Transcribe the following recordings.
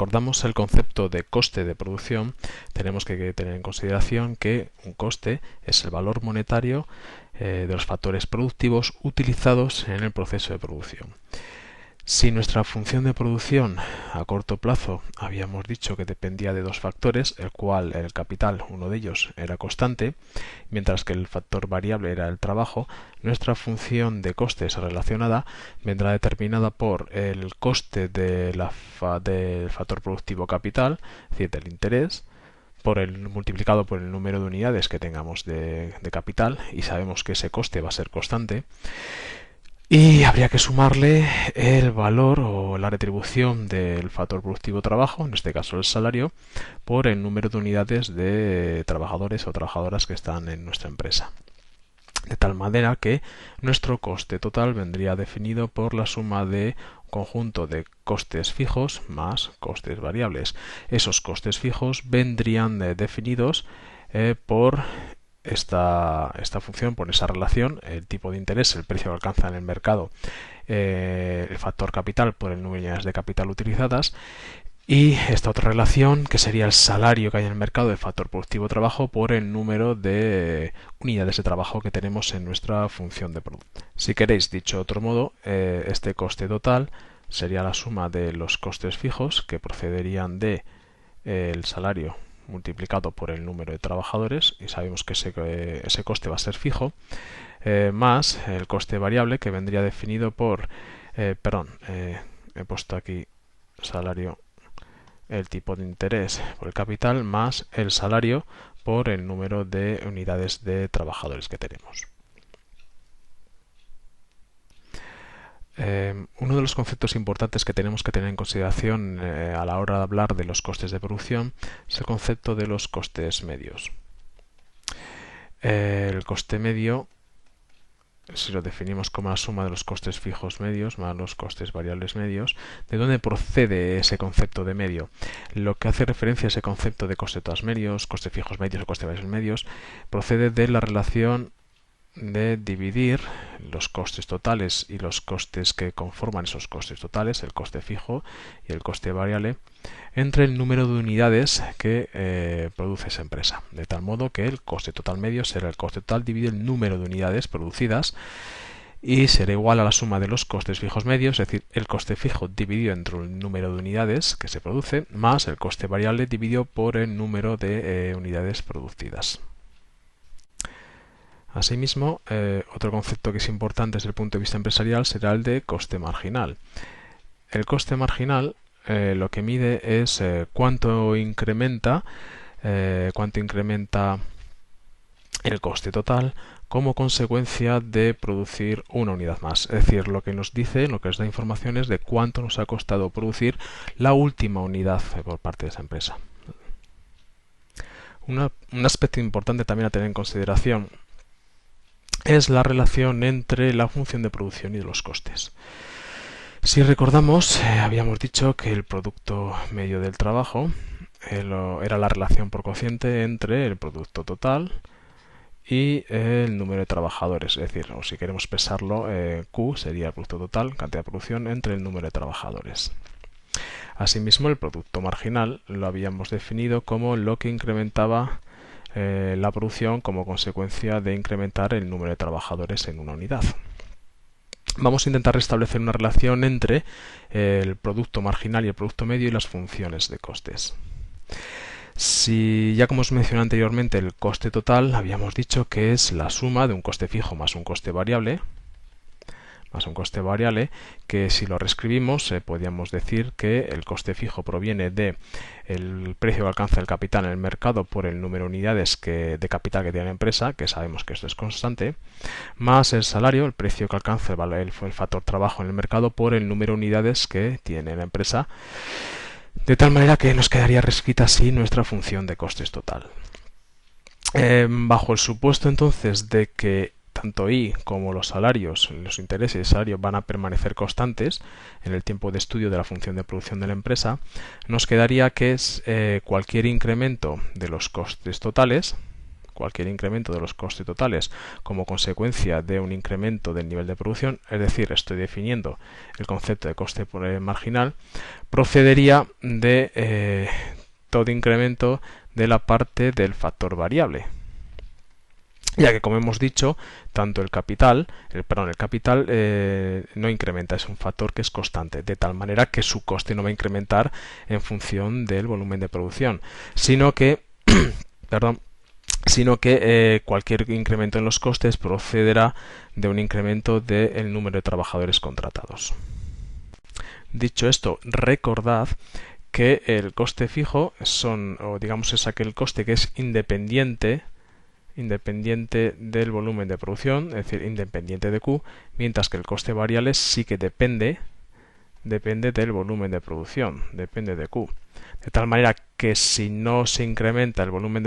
recordamos el concepto de coste de producción, tenemos que tener en consideración que un coste es el valor monetario de los factores productivos utilizados en el proceso de producción. Si nuestra función de producción a corto plazo habíamos dicho que dependía de dos factores, el capital, uno de ellos, era constante, mientras que el factor variable era el trabajo, nuestra función de costes relacionada vendrá determinada por el coste del factor productivo capital, es decir, del interés, multiplicado por el número de unidades que tengamos de capital, y sabemos que ese coste va a ser constante. Y habría que sumarle el valor o la retribución del factor productivo trabajo, en este caso el salario, por el número de unidades de trabajadores o trabajadoras que están en nuestra empresa. De tal manera que nuestro coste total vendría definido por la suma de un conjunto de costes fijos más costes variables. Esos costes fijos vendrían definidos por esta función, por esa relación, el tipo de interés, el precio que alcanza en el mercado, el factor capital por el número de unidades de capital utilizadas, y esta otra relación que sería el salario que hay en el mercado del factor productivo trabajo por el número de unidades de trabajo que tenemos en nuestra función de producto. Si queréis, dicho de otro modo, este coste total sería la suma de los costes fijos que procederían de el salario multiplicado por el número de trabajadores, y sabemos que ese coste va a ser fijo, más el coste variable que vendría definido por, he puesto aquí salario, el tipo de interés por el capital, más el salario por el número de unidades de trabajadores que tenemos. Uno de los conceptos importantes que tenemos que tener en consideración a la hora de hablar de los costes de producción es el concepto de los costes medios. El coste medio, si lo definimos como la suma de los costes fijos medios más los costes variables medios, ¿de dónde procede ese concepto de medio? Lo que hace referencia a ese concepto de costes totales medios, costes fijos medios o costes variables medios, procede de la relación de dividir los costes totales y los costes que conforman esos costes totales, el coste fijo y el coste variable, entre el número de unidades que produce esa empresa, de tal modo que el coste total medio será el coste total dividido el número de unidades producidas y será igual a la suma de los costes fijos medios, es decir, el coste fijo dividido entre el número de unidades que se produce más el coste variable dividido por el número de unidades producidas. Asimismo, otro concepto que es importante desde el punto de vista empresarial será el de coste marginal. El coste marginal lo que mide es cuánto incrementa el coste total como consecuencia de producir una unidad más. Es decir, lo que nos da información es de cuánto nos ha costado producir la última unidad por parte de esa empresa. Un aspecto importante también a tener en consideración es la relación entre la función de producción y los costes. Si recordamos, habíamos dicho que el producto medio del trabajo era la relación por cociente entre el producto total y el número de trabajadores, es decir, o si queremos expresarlo, Q sería el producto total, cantidad de producción, entre el número de trabajadores. Asimismo, el producto marginal lo habíamos definido como lo que incrementaba la producción como consecuencia de incrementar el número de trabajadores en una unidad. Vamos a intentar restablecer una relación entre el producto marginal y el producto medio y las funciones de costes. Si ya como os mencioné anteriormente, el coste total habíamos dicho que es la suma de un coste fijo más un coste variable, que si lo reescribimos podríamos decir que el coste fijo proviene de el precio que alcanza el capital en el mercado por el número de unidades de capital que tiene la empresa, que sabemos que esto es constante, más el salario, el precio que alcanza el factor trabajo en el mercado por el número de unidades que tiene la empresa, de tal manera que nos quedaría reescrita así nuestra función de costes total. Bajo el supuesto entonces de que tanto I como los salarios, los intereses y el salario van a permanecer constantes en el tiempo de estudio de la función de producción de la empresa, nos quedaría que es cualquier incremento de los costes totales, cualquier incremento de los costes totales como consecuencia de un incremento del nivel de producción, es decir, estoy definiendo el concepto de coste marginal, procedería de todo incremento de la parte del factor variable, ya que, como hemos dicho, tanto el capital no incrementa, es un factor que es constante, de tal manera que su coste no va a incrementar en función del volumen de producción, sino que cualquier incremento en los costes procederá de un incremento del número de trabajadores contratados. Dicho esto, recordad que el coste fijo es aquel coste que es independiente del volumen de producción, es decir, independiente de Q, mientras que el coste variable sí que depende del volumen de producción, depende de Q. De tal manera que si no se incrementa el volumen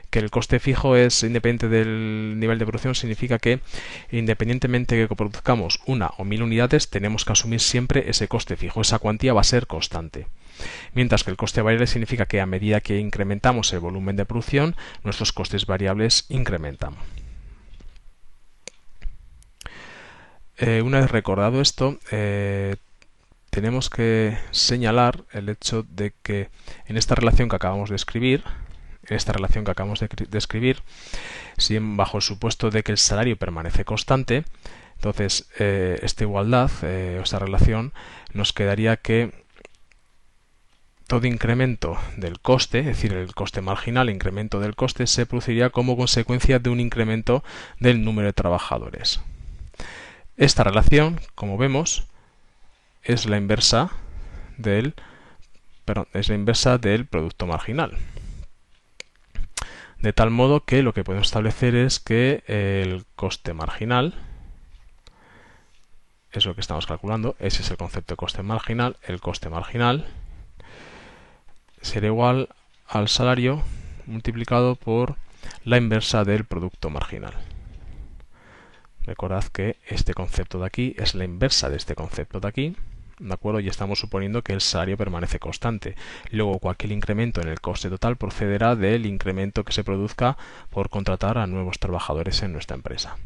que el coste fijo es independiente del nivel de producción, significa que independientemente de que produzcamos 1 o 1000 unidades, tenemos que asumir siempre ese coste fijo, esa cuantía va a ser constante. Mientras que el coste variable significa que a medida que incrementamos el volumen de producción, nuestros costes variables incrementan. Una vez recordado esto, tenemos que señalar el hecho de que en esta relación que acabamos de escribir, si bajo el supuesto de que el salario permanece constante, entonces esta igualdad, esta relación, nos quedaría que todo incremento del coste, es decir, el coste marginal, incremento del coste, se produciría como consecuencia de un incremento del número de trabajadores. Esta relación, como vemos, es la inversa del producto marginal. De tal modo que lo que podemos establecer es que el coste marginal es lo que estamos calculando, ese es el concepto de coste marginal, el coste marginal será igual al salario multiplicado por la inversa del producto marginal. Recordad que este concepto de aquí es la inversa de este concepto de aquí, ¿de acuerdo? Y estamos suponiendo que el salario permanece constante. Luego, cualquier incremento en el coste total procederá del incremento que se produzca por contratar a nuevos trabajadores en nuestra empresa.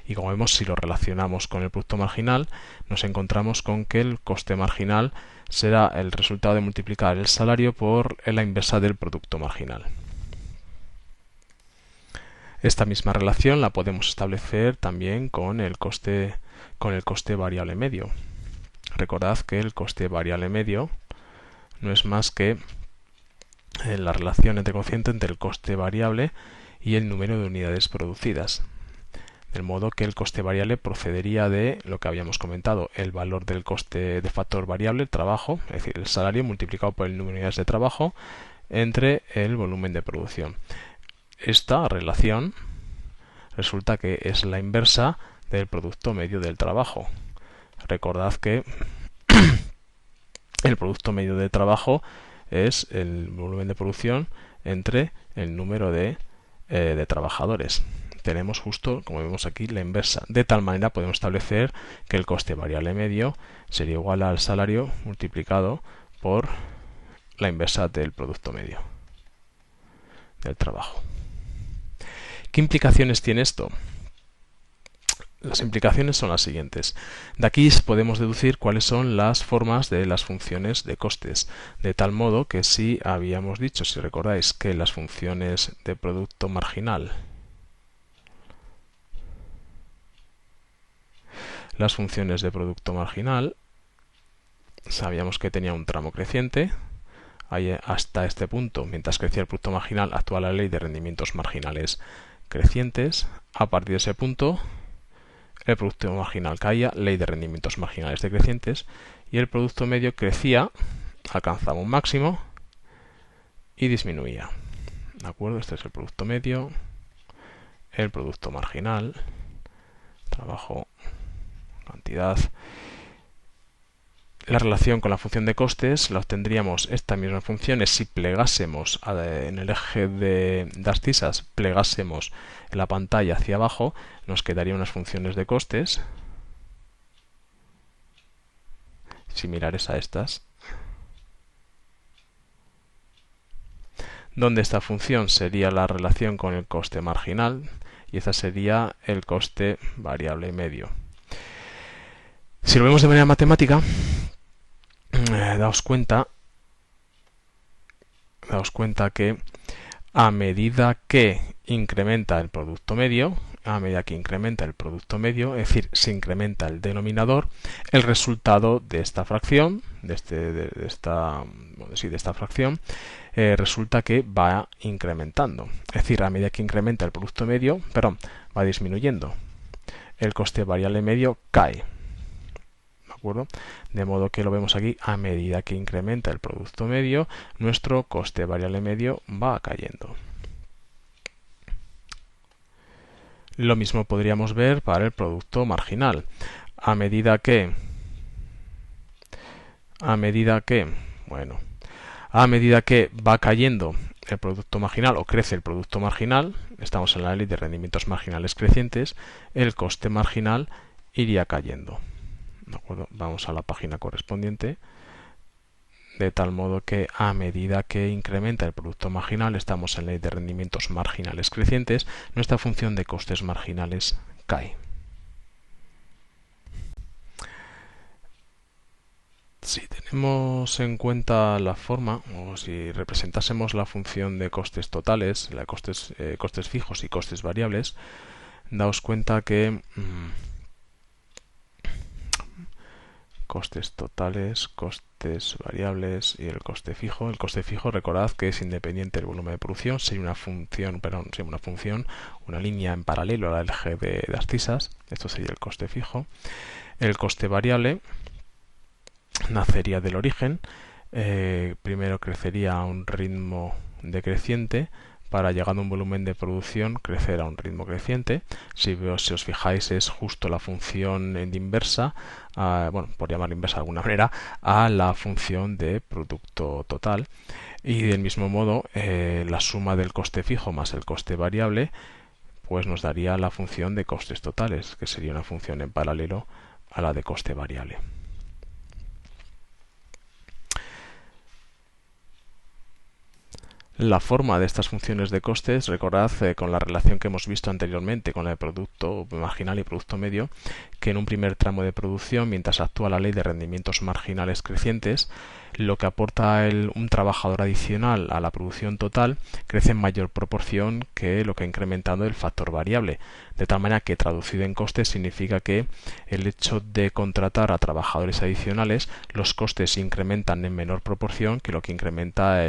Y como vemos, si lo relacionamos con el producto marginal, nos encontramos con que el coste marginal será el resultado de multiplicar el salario por la inversa del producto marginal. Esta misma relación la podemos establecer también con el coste variable medio. Recordad que el coste variable medio no es más que la relación entre cociente entre el coste variable y el número de unidades producidas. De modo que el coste variable procedería de lo que habíamos comentado, el valor del coste de factor variable, el trabajo, es decir, el salario multiplicado por el número de unidades de trabajo entre el volumen de producción. Esta relación resulta que es la inversa del producto medio del trabajo. Recordad que el producto medio de trabajo es el volumen de producción entre el número de trabajadores. Tenemos justo, como vemos aquí, la inversa. De tal manera podemos establecer que el coste variable medio sería igual al salario multiplicado por la inversa del producto medio del trabajo. ¿Qué implicaciones tiene esto? Las implicaciones son las siguientes. De aquí podemos deducir cuáles son las formas de las funciones de costes, de tal modo que si habíamos dicho, si recordáis, que las funciones de producto marginal, sabíamos que tenía un tramo creciente, hasta este punto, mientras crecía el producto marginal, actúa la ley de rendimientos marginales crecientes. A partir de ese punto, el producto marginal caía, ley de rendimientos marginales decrecientes, y el producto medio crecía, alcanzaba un máximo y disminuía. ¿De acuerdo? Este es el producto medio, el producto marginal, trabajo, cantidad. La relación con la función de costes la obtendríamos estas mismas funciones si plegásemos en el eje de abscisas, plegásemos la pantalla hacia abajo, nos quedarían unas funciones de costes similares a estas. donde esta función sería la relación con el coste marginal y esta sería el coste variable medio. Si lo vemos de manera matemática, daos cuenta que a medida que incrementa el producto medio, es decir, se incrementa el denominador, el resultado de esta fracción, de esta fracción, resulta que va incrementando. Es decir, a medida que incrementa el producto medio, va disminuyendo. El coste variable medio cae. ¿De acuerdo? De modo que lo vemos aquí, a medida que incrementa el producto medio, nuestro coste variable medio va cayendo. Lo mismo podríamos ver para el producto marginal. A medida que va cayendo el producto marginal o crece el producto marginal, estamos en la ley de rendimientos marginales crecientes, el coste marginal iría cayendo. ¿De acuerdo? Vamos a la página correspondiente. De tal modo que a medida que incrementa el producto marginal, estamos en la ley de rendimientos marginales crecientes, nuestra función de costes marginales cae. Si tenemos en cuenta la forma, o si representásemos la función de costes totales, costes fijos y costes variables, daos cuenta que costes totales, costes variables y el coste fijo. El coste fijo, recordad que es independiente del volumen de producción, sería una línea en paralelo al eje de abscisas. Esto sería el coste fijo. El coste variable nacería del origen. Primero crecería a un ritmo decreciente para, llegando a un volumen de producción, crecer a un ritmo creciente. Si os fijáis, es justo la función inversa, por llamarla inversa de alguna manera, a la función de producto total. Y del mismo modo, la suma del coste fijo más el coste variable pues nos daría la función de costes totales, que sería una función en paralelo a la de coste variable. La forma de estas funciones de costes, recordad con la relación que hemos visto anteriormente con la de producto marginal y producto medio, que en un primer tramo de producción, mientras actúa la ley de rendimientos marginales crecientes, lo que aporta un trabajador adicional a la producción total crece en mayor proporción que lo que ha incrementado el factor variable, de tal manera que, traducido en costes, significa que el hecho de contratar a trabajadores adicionales, los costes incrementan en menor proporción que lo que incrementa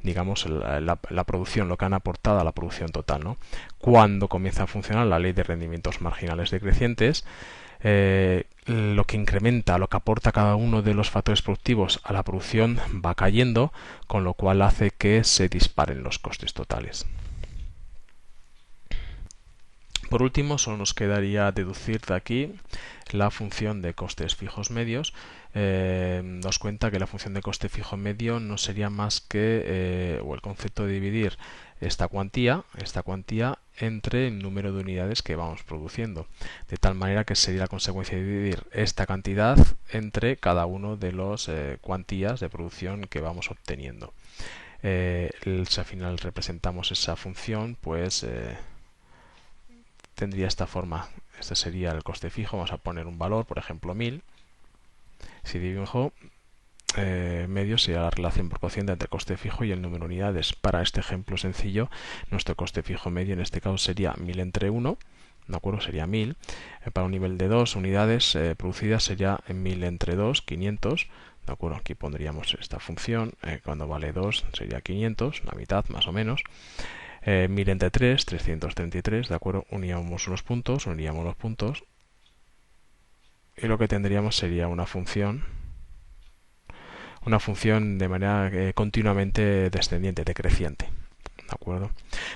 la producción, lo que han aportado a la producción total, ¿no? Cuando comienza a funcionar la ley de rendimientos marginales decrecientes, lo que incrementa, lo que aporta cada uno de los factores productivos a la producción va cayendo, con lo cual hace que se disparen los costes totales. Por último, solo nos quedaría deducir de aquí la función de costes fijos medios. Daos cuenta que la función de coste fijo medio no sería más que el concepto de dividir esta cuantía entre el número de unidades que vamos produciendo, de tal manera que sería la consecuencia de dividir esta cantidad entre cada uno de los cuantías de producción que vamos obteniendo. Si al final representamos esa función, pues tendría esta forma. Este sería el coste fijo. Vamos a poner un valor, por ejemplo 1000. Si dibujo medio, sería la relación proporcional entre el coste fijo y el número de unidades. Para este ejemplo sencillo, nuestro coste fijo medio en este caso sería 1000 entre 1, ¿de acuerdo? Sería 1000. Para un nivel de 2 unidades producidas sería 1000 entre 2, 500. ¿De acuerdo? Aquí pondríamos esta función. Cuando vale 2 sería 500, la mitad más o menos. 1000 entre 3, 333, ¿de acuerdo? Uniríamos los puntos, y lo que tendríamos sería una función de manera continuamente descendiente, decreciente, ¿de acuerdo?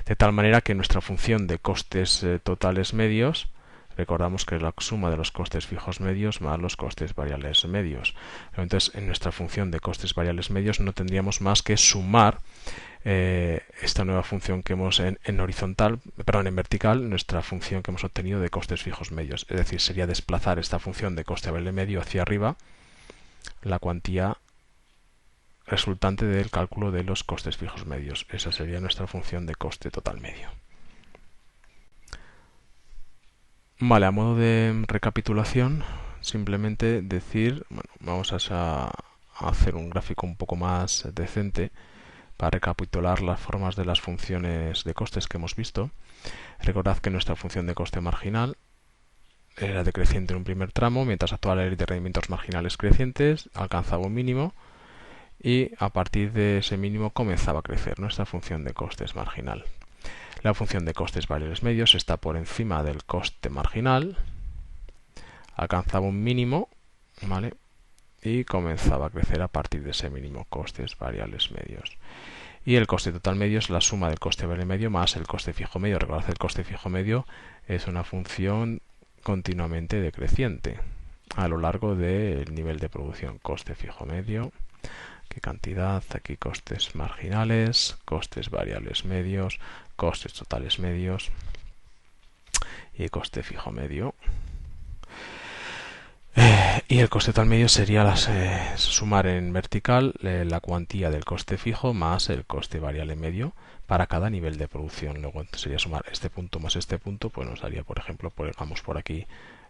De tal manera que nuestra función de costes totales medios, recordamos que es la suma de los costes fijos medios más los costes variables medios. Entonces, en nuestra función de costes variables medios no tendríamos más que sumar esta nueva función que hemos en vertical, nuestra función que hemos obtenido de costes fijos medios. Es decir, sería desplazar esta función de coste variable medio hacia arriba, la cuantía resultante del cálculo de los costes fijos medios. Esa sería nuestra función de coste total medio. Vale, a modo de recapitulación, simplemente decir, bueno, vamos a hacer un gráfico un poco más decente para recapitular las formas de las funciones de costes que hemos visto. Recordad que nuestra función de coste marginal era decreciente en un primer tramo, mientras actuaba la ley de rendimientos marginales crecientes, alcanzaba un mínimo y a partir de ese mínimo comenzaba a crecer nuestra función de costes marginal. La función de costes variables medios está por encima del coste marginal, alcanzaba un mínimo, ¿vale? Y comenzaba a crecer a partir de ese mínimo, costes variables medios. Y el coste total medio es la suma del coste variable medio más el coste fijo medio. Recordad que el coste fijo medio es una función continuamente decreciente a lo largo del nivel de producción. Coste fijo medio, qué cantidad, aquí costes marginales, costes variables medios, costes totales medios y coste fijo medio. Y el coste total medio sería sumar en vertical la cuantía del coste fijo más el coste variable medio para cada nivel de producción. Luego sería sumar este punto más este punto, pues nos daría, por ejemplo, pongamos por aquí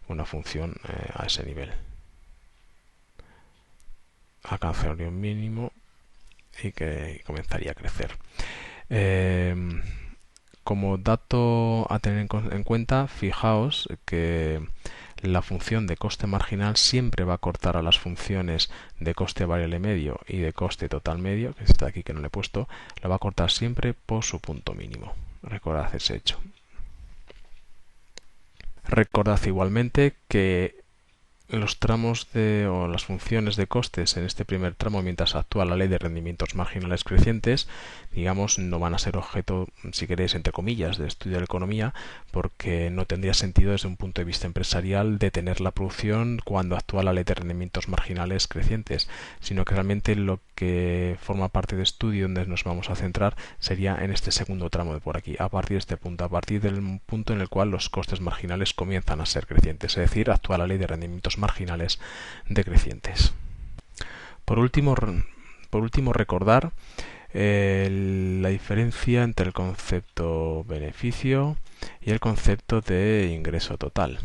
una función a ese nivel. Alcanzaría un mínimo y que comenzaría a crecer. Como dato a tener en cuenta, fijaos que la función de coste marginal siempre va a cortar a las funciones de coste variable medio y de coste total medio, que está aquí que no le he puesto, la va a cortar siempre por su punto mínimo. Recordad ese hecho. Recordad igualmente que los tramos o las funciones de costes en este primer tramo, mientras actúa la ley de rendimientos marginales crecientes, digamos, no van a ser objeto, si queréis, entre comillas, de estudio de la economía, porque no tendría sentido desde un punto de vista empresarial detener la producción cuando actúa la ley de rendimientos marginales crecientes, sino que realmente lo que forma parte de estudio donde nos vamos a centrar sería en este segundo tramo de por aquí, a partir de este punto, a partir del punto en el cual los costes marginales comienzan a ser crecientes, es decir, actúa la ley de rendimientos marginales decrecientes. Por último recordar la diferencia entre el concepto beneficio y el concepto de ingreso total.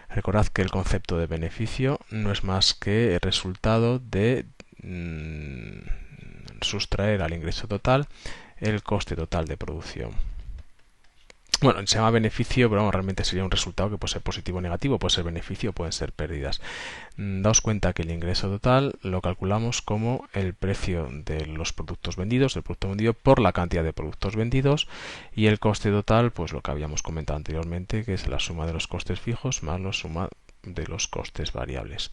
Recordad que el concepto de beneficio no es más que el resultado de sustraer al ingreso total el coste total de producción. Bueno, se llama beneficio, pero realmente sería un resultado que puede ser positivo o negativo, puede ser beneficio o pueden ser pérdidas. Daos cuenta que el ingreso total lo calculamos como el precio de los productos vendidos, del producto vendido por la cantidad de productos vendidos, y el coste total, pues lo que habíamos comentado anteriormente, que es la suma de los costes fijos más la suma de los costes variables.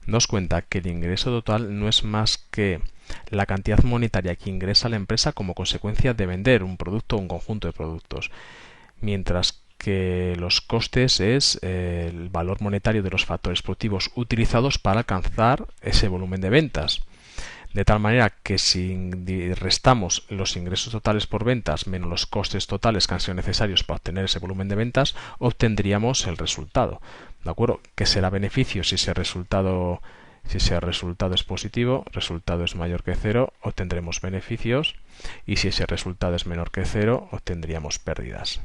Daos cuenta que el ingreso total no es más que la cantidad monetaria que ingresa la empresa como consecuencia de vender un producto o un conjunto de productos, mientras que los costes es el valor monetario de los factores productivos utilizados para alcanzar ese volumen de ventas. De tal manera que si restamos los ingresos totales por ventas menos los costes totales que han sido necesarios para obtener ese volumen de ventas, obtendríamos el resultado. ¿De acuerdo? ¿Qué será beneficio si ese resultado es positivo, resultado es mayor que cero, obtendremos beneficios, y si ese resultado es menor que cero, obtendríamos pérdidas.